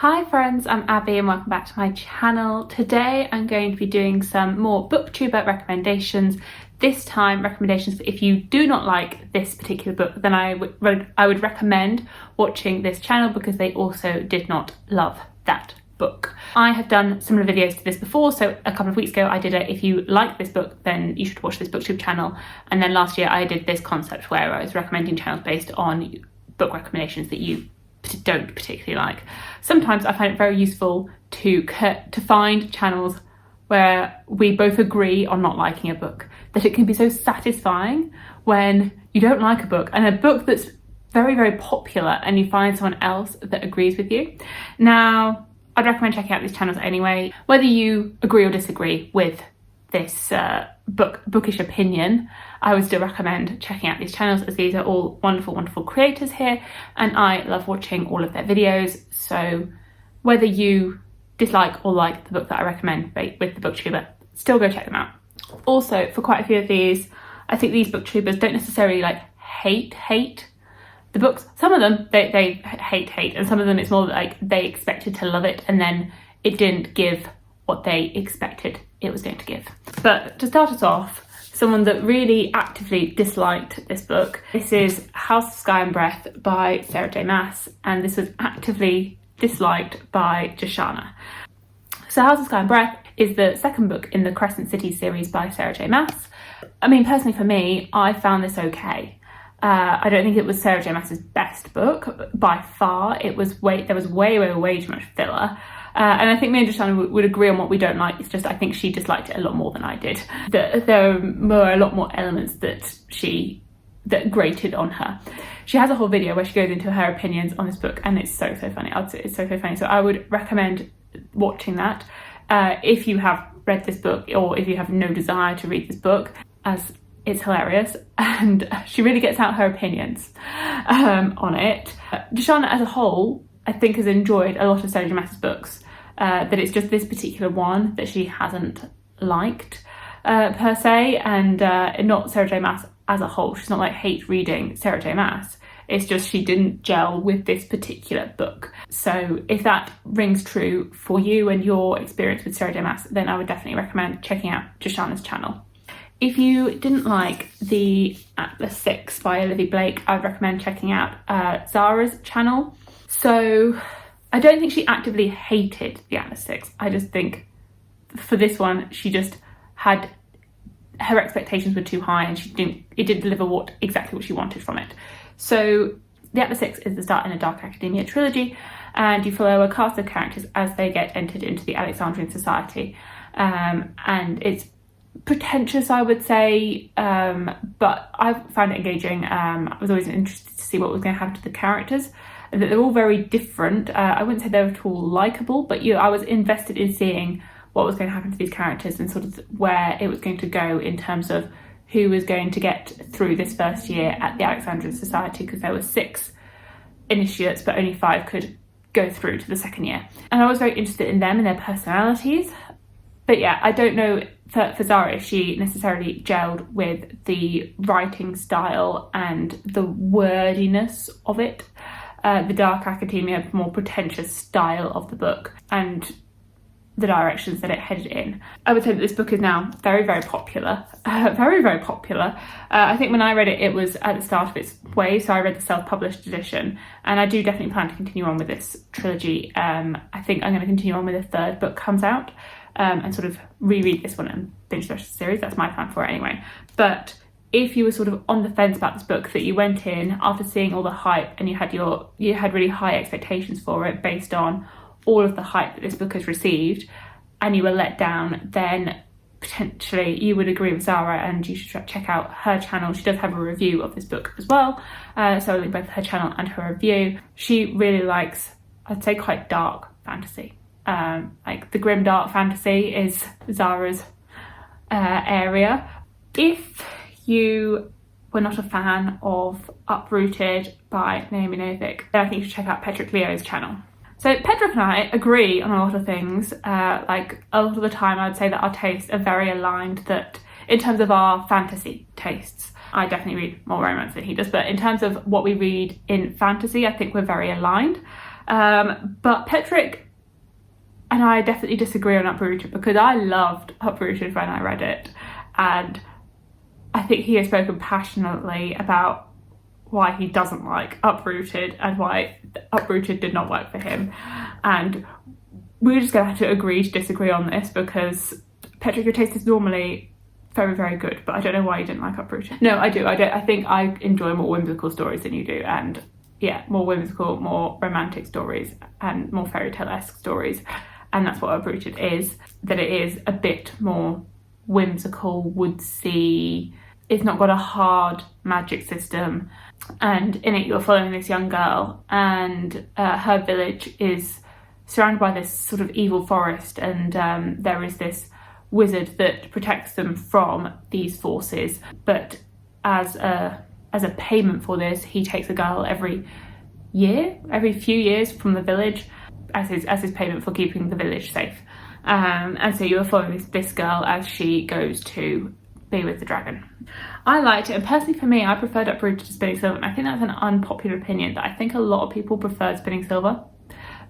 Hi friends, I'm Abby and welcome back to my channel. Today I'm going to be doing some more booktuber recommendations. This time recommendations for if you do not like this particular book, then I would recommend watching this channel because they also did not love that book. I have done similar videos to this before, so a couple of weeks ago I did a if you like this book then you should watch this booktube channel, and then last year I did this concept where I was recommending channels based on book recommendations that you don't particularly like. Sometimes I find it very useful to find channels where we both agree on not liking a book, that it can be so satisfying when you don't like a book and a book that's very, very popular and you find someone else that agrees with you. Now, I'd recommend checking out these channels anyway. Whether you agree or disagree with this bookish opinion, I would still recommend checking out these channels as these are all wonderful, wonderful creators here and I love watching all of their videos. So whether you dislike or like the book that I recommend with the booktuber, still go check them out. Also, for quite a few of these, I think these booktubers don't necessarily like hate the books. Some of them they hate, and some of them it's more like they expected to love it and then it didn't give what they expected it was going to give. But to start us off, someone that really actively disliked this book, this is House of Sky and Breath by Sarah J Maas, and this was actively disliked by Joshana. So House of Sky and Breath is the second book in the Crescent City series by Sarah J Maas. I mean, personally for me, I found this okay. I don't think it was Sarah J Maas's best book by far. There was way too much filler. And I think me and Joshana would agree on what we don't like. It's just I think she disliked it a lot more than I did. There were a lot more elements that grated on her. She has a whole video where she goes into her opinions on this book and it's so funny. I'd say it's so funny. So I would recommend watching that if you have read this book or if you have no desire to read this book, as it's hilarious and she really gets out her opinions on it. Joshana as a whole, I think, has enjoyed a lot of Sarah J Maas's books, that it's just this particular one that she hasn't liked per se, and not Sarah J Maas as a whole. She's not like hate reading Sarah J Maas, it's just she didn't gel with this particular book. So if that rings true for you and your experience with Sarah J Maas, then I would definitely recommend checking out Joshana's channel. If you didn't like the Atlas 6 by Olivia Blake, I would recommend checking out Zara's channel. So I don't think she actively hated the Atlas 6. I just think for this one, she just had, her expectations were too high and it didn't deliver exactly what she wanted from it. So the Atlas 6 is the start in a Dark Academia trilogy, and you follow a cast of characters as they get entered into the Alexandrian Society. And it's pretentious, I would say, but I found it engaging. I was always interested to see what was going to happen to the characters. They're all very different. I wouldn't say they were at all likeable, but I was invested in seeing what was going to happen to these characters and sort of where it was going to go in terms of who was going to get through this first year at the Alexandrian Society, because there were 6 initiates, but only 5 could go through to the second year. And I was very interested in them and their personalities. But yeah, I don't know for Zara if she necessarily gelled with the writing style and the wordiness of it. The Dark Academia, more pretentious style of the book and the directions that it headed in. I would say that this book is now very, very popular. Very, very popular. I think when I read it, it was at the start of its way, so I read the self-published edition, and I do definitely plan to continue on with this trilogy. I think I'm going to continue on when the 3rd book comes out, and sort of reread this one and binge the rest of the series. That's my plan for it anyway. But if you were sort of on the fence about this book, that you went in after seeing all the hype and you had really high expectations for it based on all of the hype that this book has received, and you were let down, then potentially you would agree with Zara and you should check out her channel. She does have a review of this book as well, so I'll link both her channel and her review. She really likes, I'd say, quite dark fantasy. Like the grim dark fantasy is Zara's area. If you were not a fan of Uprooted by Naomi Novik, then I think you should check out Patrick Leo's channel. So Patrick and I agree on a lot of things. Like a lot of the time I would say that our tastes are very aligned, that in terms of our fantasy tastes. I definitely read more romance than he does, but in terms of what we read in fantasy, I think we're very aligned. But Patrick and I definitely disagree on Uprooted, because I loved Uprooted when I read it, and I think he has spoken passionately about why he doesn't like Uprooted and why Uprooted did not work for him. And we're just going to have to agree to disagree on this, because Patrick, your taste is normally very, very good, but I don't know why you didn't like Uprooted. No, I do. I think I enjoy more whimsical stories than you do, and yeah, more whimsical, more romantic stories and more fairy tale-esque stories. And that's what Uprooted is, that it is a bit more whimsical, woodsy. It's not got a hard magic system. And in it, you're following this young girl, and her village is surrounded by this sort of evil forest, and there is this wizard that protects them from these forces. But as a payment for this, he takes a girl every few years from the village as his payment for keeping the village safe. And so you're following this girl as she goes to be with the dragon. I liked it, and personally for me, I preferred Uprooted to Spinning Silver, and I think that's an unpopular opinion, that I think a lot of people preferred Spinning Silver,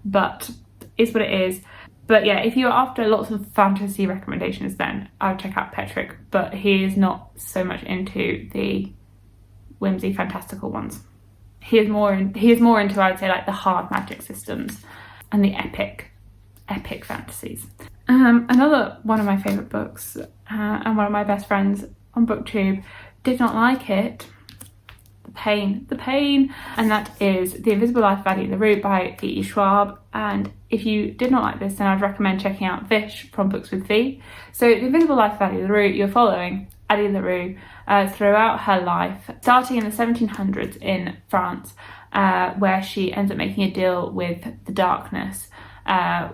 but it's what it is. But yeah, if you're after lots of fantasy recommendations, then I would check out Patrick, but he is not so much into the whimsy fantastical ones. He is more into, I would say, like the hard magic systems and the epic fantasies. Another one of my favourite books, and one of my best friends on Booktube did not like it. The Pain, and that is The Invisible Life of Addie LaRue by V.E. Schwab. And if you did not like this, then I'd recommend checking out Vish from Books with V. So The Invisible Life of Addie LaRue, you're following Addie LaRue throughout her life, starting in the 1700s in France, where she ends up making a deal with the darkness,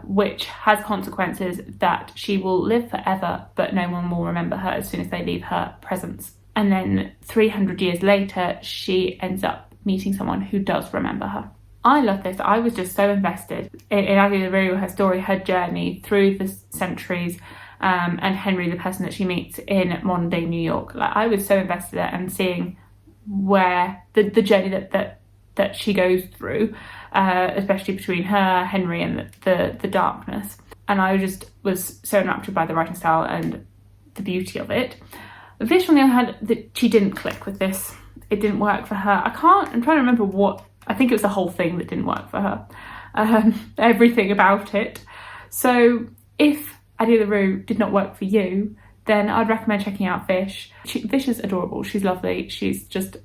which has consequences that she will live forever, but no one will remember her as soon as they leave her presence. And then 300 years later, she ends up meeting someone who does remember her. I love this. I was just so invested in Addie LaRue, her story, her journey through the centuries, and Henry, the person that she meets in modern day New York. Like, I was so invested in it, and seeing where the journey that she goes through, especially between her, Henry, and the darkness. And I just was so enraptured by the writing style and the beauty of it. Vish, on the other hand, that she didn't click with this. It didn't work for her. I'm trying to remember what, I think it was the whole thing that didn't work for her. Everything about it. So if Addie LaRue did not work for you, then I'd recommend checking out Vish. Vish is adorable. She's lovely. She's just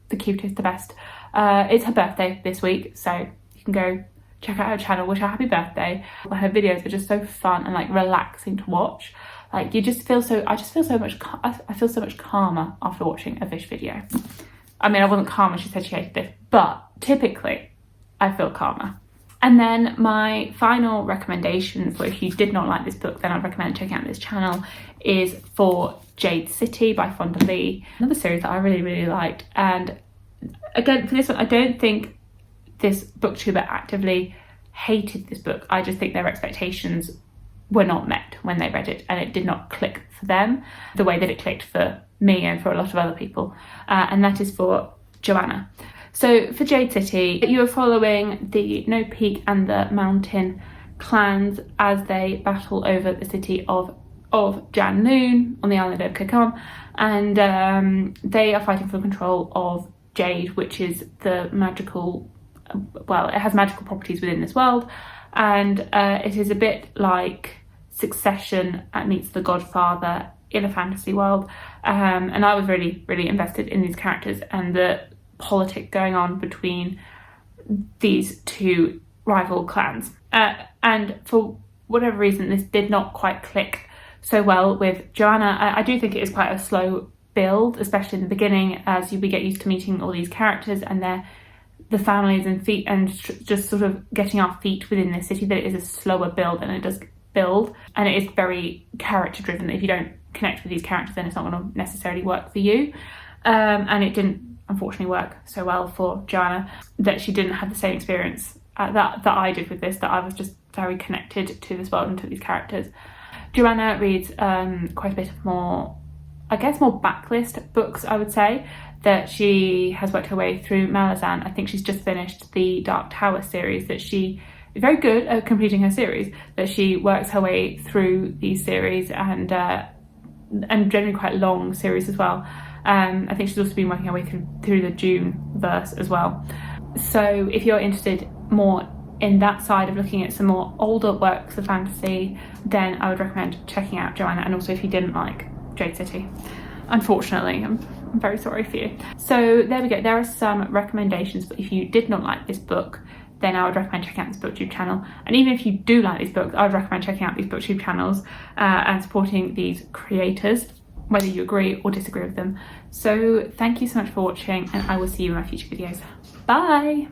the cutest, the best. It's her birthday this week, so you can go check out her channel, wish her happy birthday. Her videos are just so fun and like relaxing to watch. Like, I feel so much calmer after watching a Vish video. I mean, I wasn't calm when she said she hated this, but typically I feel calmer. And then my final recommendation for if you did not like this book, then I'd recommend checking out this channel, is for Jade City by Fonda Lee. Another series that I really, really liked. And again, for this one, I don't think this booktuber actively hated this book. I just think their expectations were not met when they read it, and it did not click for them the way that it clicked for me and for a lot of other people. And that is for Joanna. So for Jade City, you are following the No Peak and the Mountain clans as they battle over the city of Jan Noon on the island of Kakon, and they are fighting for control of Jade, which is the magical, well, it has magical properties within this world, and it is a bit like Succession meets The Godfather in a fantasy world. And I was really, really invested in these characters and the politic going on between these two rival clans. And for whatever reason, this did not quite click so well with Joanna. I do think it is quite a slow build, especially in the beginning, as we get used to meeting all these characters and the families and just sort of getting our feet within this city. That it is a slower build, and it does build, and it is very character driven. If you don't connect with these characters, then it's not going to necessarily work for you. And it didn't, unfortunately, work so well for Joanna, that she didn't have the same experience that I did with this, that I was just very connected to this world and to these characters. Joanna reads quite a bit of more, I guess, more backlist books, I would say, that she has worked her way through Malazan. I think she's just finished the Dark Tower series, that she is very good at completing her series, that she works her way through these series, and generally quite long series as well. I think she's also been working her way through the June verse as well. So if you're interested more in that side of looking at some more older works of fantasy, then I would recommend checking out Joanna. And also if you didn't like Jade City, unfortunately, I'm very sorry for you. So there we go, there are some recommendations. But if you did not like this book, then I would recommend checking out this Booktube channel. And even if you do like these books, I would recommend checking out these Booktube channels and supporting these creators, whether you agree or disagree with them. So thank you so much for watching, and I will see you in my future videos. Bye!